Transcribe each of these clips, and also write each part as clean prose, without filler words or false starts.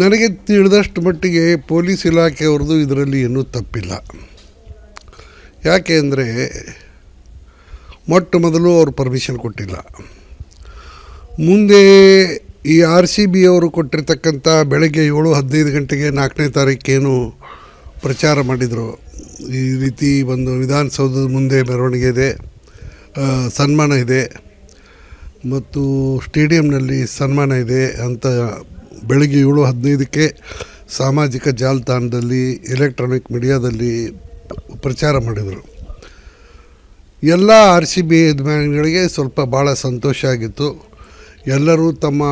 ನನಗೆ ತಿಳಿದಷ್ಟು ಮಟ್ಟಿಗೆ ಪೊಲೀಸ್ ಇಲಾಖೆಯವ್ರದ್ದು ಇದರಲ್ಲಿ ಏನೂ ತಪ್ಪಿಲ್ಲ. ಯಾಕೆ ಅಂದರೆ ಮೊಟ್ಟ ಮೊದಲು ಅವರು ಪರ್ಮಿಷನ್ ಕೊಟ್ಟಿಲ್ಲ. ಮುಂದೆ ಈ RCB ಅವರು ಕೊಟ್ಟಿರ್ತಕ್ಕಂಥ ಬೆಳಗ್ಗೆ 7:15 ಗಂಟೆಗೆ 4ನೇ ತಾರೀಕೇನು ಪ್ರಚಾರ ಮಾಡಿದರು, ಈ ರೀತಿ ಒಂದು ವಿಧಾನಸೌಧದ ಮುಂದೆ ಮೆರವಣಿಗೆ ಇದೆ, ಸನ್ಮಾನ ಇದೆ ಮತ್ತು ಸ್ಟೇಡಿಯಂನಲ್ಲಿ ಸನ್ಮಾನ ಇದೆ ಅಂತ ಬೆಳಗ್ಗೆ 7:15ಕ್ಕೆ ಸಾಮಾಜಿಕ ಜಾಲತಾಣದಲ್ಲಿ ಎಲೆಕ್ಟ್ರಾನಿಕ್ ಮೀಡಿಯಾದಲ್ಲಿ ಪ್ರಚಾರ ಮಾಡಿದರು. ಎಲ್ಲ RCB ಅಭಿಮಾನಿಗಳಿಗೆ ಸ್ವಲ್ಪ ಭಾಳ ಸಂತೋಷ ಆಗಿತ್ತು. ಎಲ್ಲರೂ ತಮ್ಮ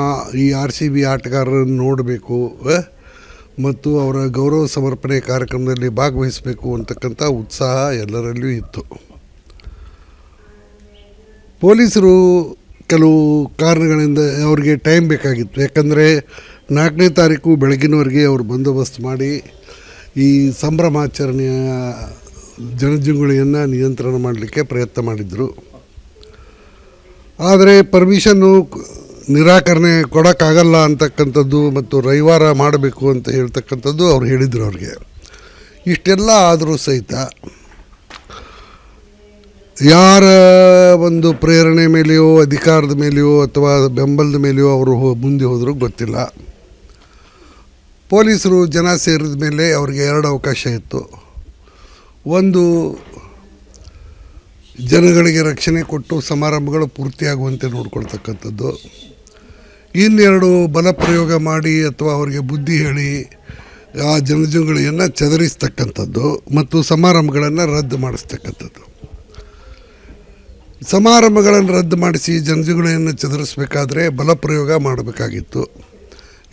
ಈ RCB ಆಟಗಾರರನ್ನು ನೋಡಬೇಕು ಮತ್ತು ಅವರ ಗೌರವ ಸಮರ್ಪಣೆ ಕಾರ್ಯಕ್ರಮದಲ್ಲಿ ಭಾಗವಹಿಸಬೇಕು ಅಂತಕ್ಕಂಥ ಉತ್ಸಾಹ ಎಲ್ಲರಲ್ಲಿಯೂ ಇತ್ತು. ಪೊಲೀಸರು ಕೆಲವು ಕಾರಣಗಳಿಂದ ಅವರಿಗೆ ಟೈಮ್ ಬೇಕಾಗಿತ್ತು. ಯಾಕಂದರೆ 4ನೇ ತಾರೀಕು ಬೆಳಗಿನವರೆಗೆ ಅವರು ಬಂದೋಬಸ್ತ್ ಮಾಡಿ ಈ ಸಂಭ್ರಮಾಚರಣೆಯ ಜನಜಂಗುಳಿಯನ್ನು ನಿಯಂತ್ರಣ ಮಾಡಲಿಕ್ಕೆ ಪ್ರಯತ್ನ ಮಾಡಿದರು. ಆದರೆ ಪರ್ಮಿಷನ್ನು ನಿರಾಕರಣೆ ಕೊಡೋಕ್ಕಾಗಲ್ಲ ಅಂತಕ್ಕಂಥದ್ದು ಮತ್ತು ರವಿವಾರ ಮಾಡಬೇಕು ಅಂತ ಹೇಳ್ತಕ್ಕಂಥದ್ದು ಅವ್ರು ಹೇಳಿದರು ಅವ್ರಿಗೆ. ಇಷ್ಟೆಲ್ಲ ಆದರೂ ಸಹಿತ ಯಾರ ಒಂದು ಪ್ರೇರಣೆ ಮೇಲೆಯೋ ಅಧಿಕಾರದ ಮೇಲೆಯೋ ಅಥವಾ ಬೆಂಬಲದ ಮೇಲೆಯೋ ಅವರು ಮುಂದೆ ಹೋದರೂ ಗೊತ್ತಿಲ್ಲ. ಪೊಲೀಸರು ಜನ ಸೇರಿದ ಮೇಲೆ ಅವ್ರಿಗೆ 2 ಅವಕಾಶ ಇತ್ತು. ಒಂದು, ಜನಗಳಿಗೆ ರಕ್ಷಣೆ ಕೊಟ್ಟು ಸಮಾರಂಭಗಳು ಪೂರ್ತಿಯಾಗುವಂತೆ ನೋಡ್ಕೊಳ್ತಕ್ಕಂಥದ್ದು. ಇನ್ನೆರಡು, ಬಲ ಪ್ರಯೋಗ ಮಾಡಿ ಅಥವಾ ಅವರಿಗೆ ಬುದ್ಧಿ ಹೇಳಿ ಆ ಜನಜಂಗುಳಿಯನ್ನು ಚದರಿಸ್ತಕ್ಕಂಥದ್ದು ಮತ್ತು ಸಮಾರಂಭಗಳನ್ನು ರದ್ದು ಮಾಡಿಸ್ತಕ್ಕಂಥದ್ದು. ಸಮಾರಂಭಗಳನ್ನು ರದ್ದು ಮಾಡಿಸಿ ಜನಜಂಗುಳಿಯನ್ನು ಚದರಿಸಬೇಕಾದ್ರೆ ಬಲ ಪ್ರಯೋಗ ಮಾಡಬೇಕಾಗಿತ್ತು.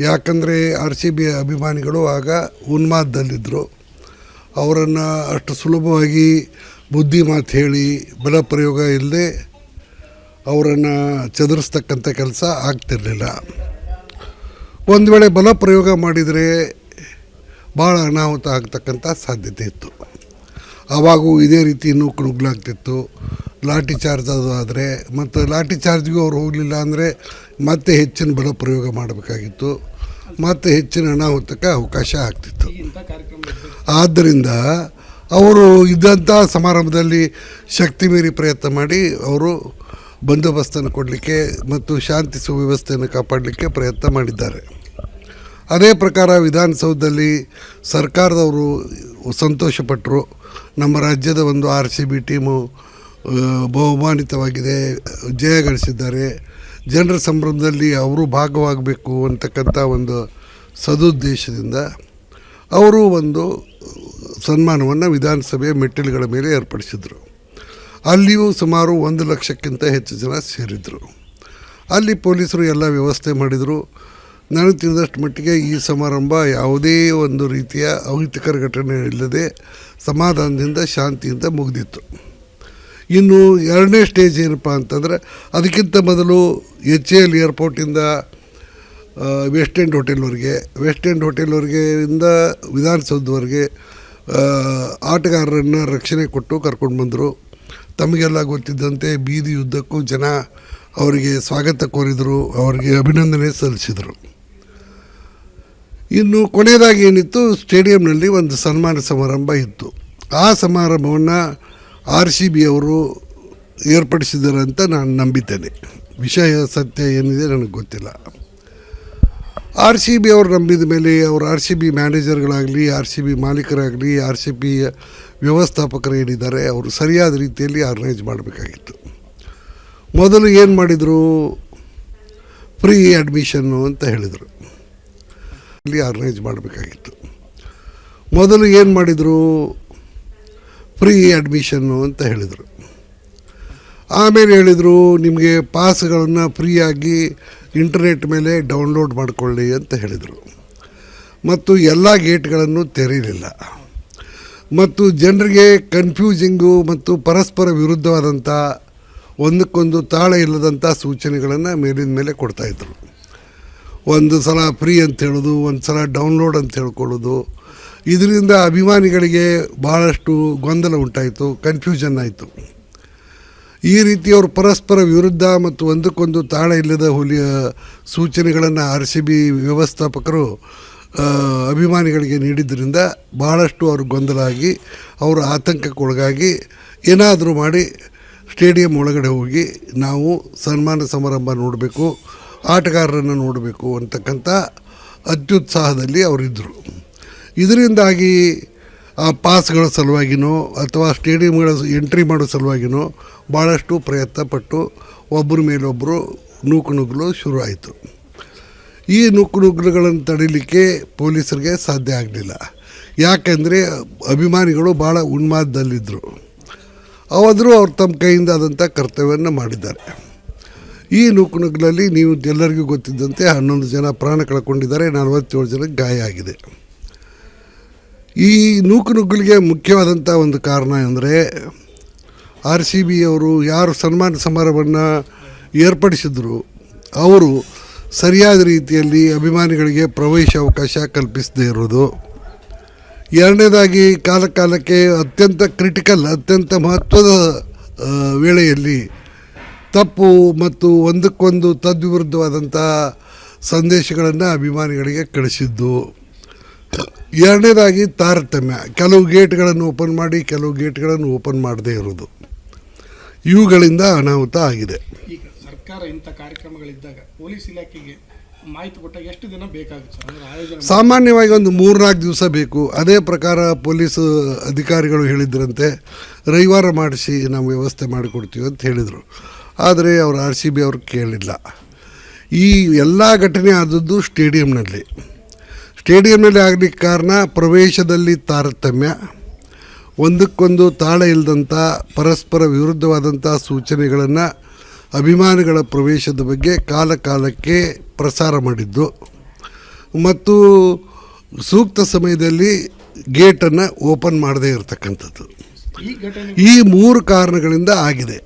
ಯಾಕಂದರೆ RCB ಅಭಿಮಾನಿಗಳು ಆಗ ಉನ್ಮಾದದಲ್ಲಿದ್ದರು. ಅವರನ್ನು ಅಷ್ಟು ಸುಲಭವಾಗಿ ಬುದ್ಧಿ ಮಾತು ಹೇಳಿ ಬಲ ಪ್ರಯೋಗ ಇಲ್ಲದೆ ಅವರನ್ನು ಚದುರಿಸ್ತಕ್ಕಂಥ ಕೆಲಸ ಆಗ್ತಿರಲಿಲ್ಲ. ಒಂದು ವೇಳೆ ಬಲ ಪ್ರಯೋಗ ಮಾಡಿದರೆ ಭಾಳ ಅನಾಹುತ ಆಗ್ತಕ್ಕಂಥ ಸಾಧ್ಯತೆ ಇತ್ತು. ಆವಾಗೂ ಇದೇ ರೀತಿ ನುಗ್ಗಲಾಗ್ತಿತ್ತು. ಲಾಠಿ ಚಾರ್ಜ್ ಅದು ಆದರೆ ಮತ್ತು ಲಾಠಿ ಚಾರ್ಜ್ಗೂ ಅವ್ರು ಹೋಗಲಿಲ್ಲ ಅಂದರೆ ಮತ್ತೆ ಹೆಚ್ಚಿನ ಬಲ ಪ್ರಯೋಗ ಮಾಡಬೇಕಾಗಿತ್ತು, ಮತ್ತು ಹೆಚ್ಚಿನ ಅನಾಹುತಕ್ಕೆ ಅವಕಾಶ ಆಗ್ತಿತ್ತು. ಆದ್ದರಿಂದ ಅವರು ಇದ್ದಂಥ ಸಮಾರಂಭದಲ್ಲಿ ಶಕ್ತಿ ಮೀರಿ ಪ್ರಯತ್ನ ಮಾಡಿ ಅವರು ಬಂದೋಬಸ್ತನ್ನು ಕೊಡಲಿಕ್ಕೆ ಮತ್ತು ಶಾಂತಿ ಸುವ್ಯವಸ್ಥೆಯನ್ನು ಕಾಪಾಡಲಿಕ್ಕೆ ಪ್ರಯತ್ನ ಮಾಡಿದ್ದಾರೆ. ಅದೇ ಪ್ರಕಾರ ವಿಧಾನಸೌಧದಲ್ಲಿ ಸರ್ಕಾರದವರು ಸಂತೋಷಪಟ್ಟರು. ನಮ್ಮ ರಾಜ್ಯದ ಒಂದು RCB ಟೀಮು ಬಹುಮಾನಿತವಾಗಿದೆ, ಜಯ ಗಳಿಸಿದ್ದಾರೆ, ಜನರ ಸಂಭ್ರಮದಲ್ಲಿ ಅವರು ಭಾಗವಾಗಬೇಕು ಅಂತಕ್ಕಂಥ ಒಂದು ಸದುದ್ದೇಶದಿಂದ ಅವರು ಒಂದು ಸನ್ಮಾನವನ್ನು ವಿಧಾನಸಭೆಯ ಮೆಟ್ಟಿಲುಗಳ ಮೇಲೆ ಏರ್ಪಡಿಸಿದರು. ಅಲ್ಲಿಯೂ ಸುಮಾರು 1 ಲಕ್ಷಕ್ಕಿಂತ ಹೆಚ್ಚು ಜನ ಸೇರಿದರು. ಅಲ್ಲಿ ಪೊಲೀಸರು ಎಲ್ಲ ವ್ಯವಸ್ಥೆ ಮಾಡಿದರು. ನನಗೆ ತಿಳಿದಷ್ಟು ಮಟ್ಟಿಗೆ ಈ ಸಮಾರಂಭ ಯಾವುದೇ ಒಂದು ರೀತಿಯ ಅಹಿತಕರ ಘಟನೆ ಇಲ್ಲದೆ ಸಮಾಧಾನದಿಂದ ಶಾಂತಿಯಿಂದ ಮುಗಿದಿತ್ತು. ಇನ್ನು 2ನೇ ಸ್ಟೇಜ್ ಏನಪ್ಪ ಅಂತಂದರೆ, ಅದಕ್ಕಿಂತ ಮೊದಲು HAL ಏರ್ಪೋರ್ಟಿಂದ ವೆಸ್ಟ್ ಎಂಡ್ ಹೋಟೆಲ್ವರೆಗೆ ಇಂದ ವಿಧಾನಸೌಧವರೆಗೆ ಆಟಗಾರರನ್ನು ರಕ್ಷಣೆ ಕೊಟ್ಟು ಕರ್ಕೊಂಡು ಬಂದರು. ತಮಗೆಲ್ಲ ಗೊತ್ತಿದ್ದಂತೆ ಬೀದಿ ಉದ್ದಕ್ಕೂ ಜನ ಅವರಿಗೆ ಸ್ವಾಗತ ಕೋರಿದರು, ಅವರಿಗೆ ಅಭಿನಂದನೆ ಸಲ್ಲಿಸಿದರು. ಇನ್ನು ಕೊನೆಯದಾಗಿ ಏನಿತ್ತು, ಸ್ಟೇಡಿಯಂನಲ್ಲಿ ಒಂದು ಸನ್ಮಾನ ಸಮಾರಂಭ ಇತ್ತು. ಆ ಸಮಾರಂಭವನ್ನು RCB ಅವರು ಏರ್ಪಡಿಸಿದ್ದಾರೆ ಅಂತ ನಾನು ನಂಬಿದ್ದೇನೆ. ವಿಷಯ ಸತ್ಯ ಏನಿದೆ ನನಗೆ ಗೊತ್ತಿಲ್ಲ. RCB ಅವರು ನಂಬಿದ ಮೇಲೆ ಅವರು RCB ಮ್ಯಾನೇಜರ್ಗಳಾಗಲಿ, RCB ಮಾಲೀಕರಾಗಲಿ, RCB ವ್ಯವಸ್ಥಾಪಕರು ಏನಿದ್ದಾರೆ ಅವರು ಸರಿಯಾದ ರೀತಿಯಲ್ಲಿ ಆರ್ಗನೈಸ್ ಮಾಡಬೇಕಾಗಿತ್ತು. ಮೊದಲು ಏನು ಮಾಡಿದರು, ಫ್ರೀ ಅಡ್ಮಿಷನ್ನು ಅಂತ ಹೇಳಿದರು. ಇಲ್ಲಿ ಆರ್ಗನೈಸ್ ಮಾಡಬೇಕಾಗಿತ್ತು. ಮೊದಲು ಏನು ಮಾಡಿದರು, ಫ್ರೀ ಅಡ್ಮಿಷನ್ನು ಅಂತ ಹೇಳಿದರು. ಆಮೇಲೆ ಹೇಳಿದರು, ನಿಮಗೆ ಪಾಸ್ಗಳನ್ನು ಫ್ರೀಯಾಗಿ ಇಂಟರ್ನೆಟ್ ಮೇಲೆ ಡೌನ್ಲೋಡ್ ಮಾಡಿಕೊಳ್ಳಿ ಅಂತ ಹೇಳಿದರು. ಮತ್ತು ಎಲ್ಲ ಗೇಟ್ಗಳನ್ನು ತೆರೀಲಿಲ್ಲ ಮತ್ತು ಜನರಿಗೆ ಕನ್ಫ್ಯೂಸಿಂಗು ಮತ್ತು ಪರಸ್ಪರ ವಿರುದ್ಧವಾದಂಥ ಒಂದಕ್ಕೊಂದು ತಾಳ ಇಲ್ಲದಂಥ ಸೂಚನೆಗಳನ್ನು ಮೇಲಿನ ಮೇಲೆ ಕೊಡ್ತಾಯಿದ್ರು. ಒಂದು ಸಲ ಫ್ರೀ ಅಂತ ಹೇಳೋದು, ಒಂದು ಸಲ ಡೌನ್ಲೋಡ್ ಅಂತ ಹೇಳ್ಕೊಳ್ಳೋದು. ಇದರಿಂದ ಅಭಿಮಾನಿಗಳಿಗೆ ಭಾಳಷ್ಟು ಗೊಂದಲ ಉಂಟಾಯಿತು, ಕನ್ಫ್ಯೂಷನ್ ಆಯಿತು. ಈ ರೀತಿ ಅವರು ಪರಸ್ಪರ ವಿರುದ್ಧ ಮತ್ತು ಒಂದಕ್ಕೊಂದು ತಾಳ ಇಲ್ಲದ ಸೂಚನೆಗಳನ್ನು RCB ವ್ಯವಸ್ಥಾಪಕರು ಅಭಿಮಾನಿಗಳಿಗೆ ನೀಡಿದ್ದರಿಂದ ಭಾಳಷ್ಟು ಅವರು ಗೊಂದಲ ಆಗಿ ಅವರು ಆತಂಕಕ್ಕೊಳಗಾಗಿ ಏನಾದರೂ ಮಾಡಿ ಸ್ಟೇಡಿಯಂ ಒಳಗಡೆ ಹೋಗಿ ನಾವು ಸನ್ಮಾನ ಸಮಾರಂಭ ನೋಡಬೇಕು, ಆಟಗಾರರನ್ನು ನೋಡಬೇಕು ಅಂತಕ್ಕಂಥ ಅತ್ಯುತ್ಸಾಹದಲ್ಲಿ ಅವರಿದ್ದರು. ಇದರಿಂದಾಗಿ ಆ ಪಾಸ್ಗಳ ಸಲುವಾಗಿನೋ ಅಥವಾ ಸ್ಟೇಡಿಯಂಗಳ ಎಂಟ್ರಿ ಮಾಡೋ ಸಲುವಾಗಿನೋ ಭಾಳಷ್ಟು ಪ್ರಯತ್ನ ಪಟ್ಟು ಒಬ್ಬರ ಮೇಲೊಬ್ಬರು ನೂಕುನುಗ್ಗಲು ಶುರು ಆಯಿತು. ಈ ನೂಕುನುಗ್ಗಲುಗಳನ್ನು ತಡೀಲಿಕ್ಕೆ ಪೊಲೀಸರಿಗೆ ಸಾಧ್ಯ ಆಗಲಿಲ್ಲ. ಯಾಕೆಂದರೆ ಅಭಿಮಾನಿಗಳು ಭಾಳ ಉನ್ಮಾದದಲ್ಲಿದ್ದರು. ಆದರೂ ಅವ್ರು ತಮ್ಮ ಕೈಯಿಂದ ಆದಂಥ ಕರ್ತವ್ಯವನ್ನು ಮಾಡಿದ್ದಾರೆ. ಈ ನೂಕುನುಗ್ಗಲಲ್ಲಿ ನೀವು ಎಲ್ಲರಿಗೂ ಗೊತ್ತಿದ್ದಂತೆ 11 ಜನ ಪ್ರಾಣ ಕಳ್ಕೊಂಡಿದ್ದಾರೆ, 47 ಜನಕ್ಕೆ ಗಾಯ ಆಗಿದೆ. ಈ ನೂಕುನುಗ್ಗಲಿಗೆ ಮುಖ್ಯವಾದಂಥ ಒಂದು ಕಾರಣ ಅಂದರೆ RCB ಅವರು ಯಾರು ಸನ್ಮಾನ ಸಮಾರಂಭವನ್ನು ಏರ್ಪಡಿಸಿದ್ರು ಅವರು ಸರಿಯಾದ ರೀತಿಯಲ್ಲಿ ಅಭಿಮಾನಿಗಳಿಗೆ ಪ್ರವೇಶ ಅವಕಾಶ ಕಲ್ಪಿಸದೇ ಇರೋದು. ಎರಡನೇದಾಗಿ ಕಾಲಕ್ಕೆ ಅತ್ಯಂತ ಕ್ರಿಟಿಕಲ್, ಅತ್ಯಂತ ಮಹತ್ವದ ವೇಳೆಯಲ್ಲಿ ತಪ್ಪು ಮತ್ತು ಒಂದಕ್ಕೊಂದು ತದ್ವಿರುದ್ಧವಾದಂಥ ಸಂದೇಶಗಳನ್ನು ಅಭಿಮಾನಿಗಳಿಗೆ ಕಳಿಸಿದ್ದು. ಎರಡನೇದಾಗಿ ತಾರತಮ್ಯ, ಕೆಲವು ಗೇಟ್ಗಳನ್ನು ಓಪನ್ ಮಾಡಿ ಕೆಲವು ಗೇಟ್ಗಳನ್ನು ಓಪನ್ ಮಾಡದೇ ಇರೋದು. ಇವುಗಳಿಂದ ಅನಾಹುತ ಆಗಿದೆ. ಈಗ ಸರ್ಕಾರ ಇಂಥ ಕಾರ್ಯಕ್ರಮಗಳಿದ್ದಾಗ ಪೊಲೀಸ್ ಇಲಾಖೆಗೆ ಮಾಹಿತಿ ಕೊಟ್ಟಾಗ ಎಷ್ಟು ದಿನ ಬೇಕಾಗುತ್ತೆ ಸರ್? ಅಂದರೆ ಆಯೋಜನೆ ಸಾಮಾನ್ಯವಾಗಿ ಒಂದು 3-4 ದಿವಸ ಬೇಕು. ಅದೇ ಪ್ರಕಾರ ಪೊಲೀಸ್ ಅಧಿಕಾರಿಗಳು ಹೇಳಿದ್ರಂತೆ ರವಿವಾರ ಮಾಡಿಸಿ ನಾವು ವ್ಯವಸ್ಥೆ ಮಾಡಿಕೊಡ್ತೀವಿ ಅಂತ ಹೇಳಿದರು. ಆದರೆ ಅವರು RCB ಅವರು ಕೇಳಿಲ್ಲ. ಈ ಎಲ್ಲ ಘಟನೆ ಆದದ್ದು ಸ್ಟೇಡಿಯಂನಲ್ಲಿ ಆಗಲಿಕ್ಕೆ ಕಾರಣ ಪ್ರವೇಶದಲ್ಲಿ ತಾರತಮ್ಯ, ಒಂದಕ್ಕೊಂದು ತಾಳ ಇಲ್ಲದಂಥ ಪರಸ್ಪರ ವಿರುದ್ಧವಾದಂಥ ಸೂಚನೆಗಳನ್ನು ಅಭಿಮಾನಿಗಳ ಪ್ರವೇಶದ ಬಗ್ಗೆ ಕಾಲಕ್ಕೆ ಪ್ರಸಾರ ಮಾಡಿದ್ದು ಮತ್ತು ಸೂಕ್ತ ಸಮಯದಲ್ಲಿ ಗೇಟನ್ನು ಓಪನ್ ಮಾಡದೇ ಇರತಕ್ಕಂಥದ್ದು. ಈ 3 ಕಾರಣಗಳಿಂದ ಆಗಿದೆ.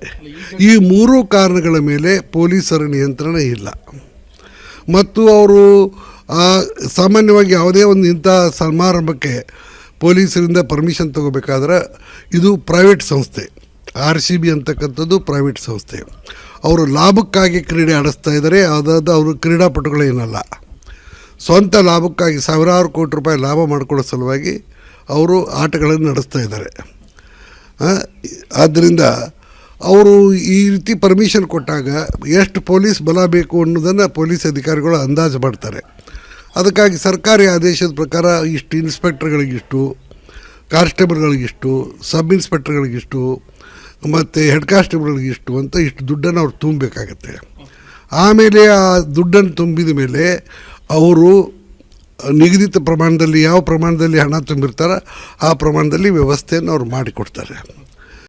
ಈ 3 ಕಾರಣಗಳ ಮೇಲೆ ಪೊಲೀಸರ ನಿಯಂತ್ರಣ ಇಲ್ಲ. ಮತ್ತು ಅವರು ಸಾಮಾನ್ಯವಾಗಿ ಯಾವುದೇ ಒಂದು ಇಂಥ ಸಮಾರಂಭಕ್ಕೆ ಪೊಲೀಸರಿಂದ ಪರ್ಮಿಷನ್ ತಗೋಬೇಕಾದ್ರೆ ಇದು ಪ್ರೈವೇಟ್ ಸಂಸ್ಥೆ. RCB ಅಂತಕ್ಕಂಥದ್ದು ಪ್ರೈವೇಟ್ ಸಂಸ್ಥೆ. ಅವರು ಲಾಭಕ್ಕಾಗಿ ಕ್ರೀಡೆ ಆಡಿಸ್ತಾ ಇದ್ದಾರೆ. ಅದಾದ ಅವರು ಕ್ರೀಡಾಪಟುಗಳೇನಲ್ಲ, ಸ್ವಂತ ಲಾಭಕ್ಕಾಗಿ ಸಾವಿರಾರು ಕೋಟಿ ರೂಪಾಯಿ ಲಾಭ ಮಾಡಿಕೊಳ್ಳೋ ಸಲುವಾಗಿ ಅವರು ಆಟಗಳನ್ನು ನಡೆಸ್ತಾ ಇದ್ದಾರೆ. ಆದ್ದರಿಂದ ಅವರು ಈ ರೀತಿ ಪರ್ಮಿಷನ್ ಕೊಟ್ಟಾಗ ಎಷ್ಟು ಪೊಲೀಸ್ ಬಲ ಬೇಕು ಅನ್ನೋದನ್ನು ಪೊಲೀಸ್ ಅಧಿಕಾರಿಗಳು ಅಂದಾಜು ಮಾಡ್ತಾರೆ. ಅದಕ್ಕಾಗಿ ಸರ್ಕಾರಿ ಆದೇಶದ ಪ್ರಕಾರ ಇಷ್ಟು ಇನ್ಸ್ಪೆಕ್ಟರ್ಗಳಿಗಿಷ್ಟು, ಕಾನ್ಸ್ಟೇಬಲ್ಗಳಿಗಿಷ್ಟು, ಸಬ್ ಇನ್ಸ್ಪೆಕ್ಟರ್ಗಳಿಗಿಷ್ಟು ಮತ್ತು ಹೆಡ್ ಕಾನ್ಸ್ಟೇಬಲ್ಗಳಿಗಿಷ್ಟು ಅಂತ ಇಷ್ಟು ದುಡ್ಡನ್ನು ಅವ್ರು ತುಂಬಬೇಕಾಗತ್ತೆ. ಆಮೇಲೆ ಆ ದುಡ್ಡನ್ನು ತುಂಬಿದ ಮೇಲೆ ಅವರು ನಿಗದಿತ ಪ್ರಮಾಣದಲ್ಲಿ ಯಾವ ಪ್ರಮಾಣದಲ್ಲಿ ಹಣ ತುಂಬಿರ್ತಾರೋ ಆ ಪ್ರಮಾಣದಲ್ಲಿ ವ್ಯವಸ್ಥೆಯನ್ನು ಅವ್ರು ಮಾಡಿಕೊಡ್ತಾರೆ.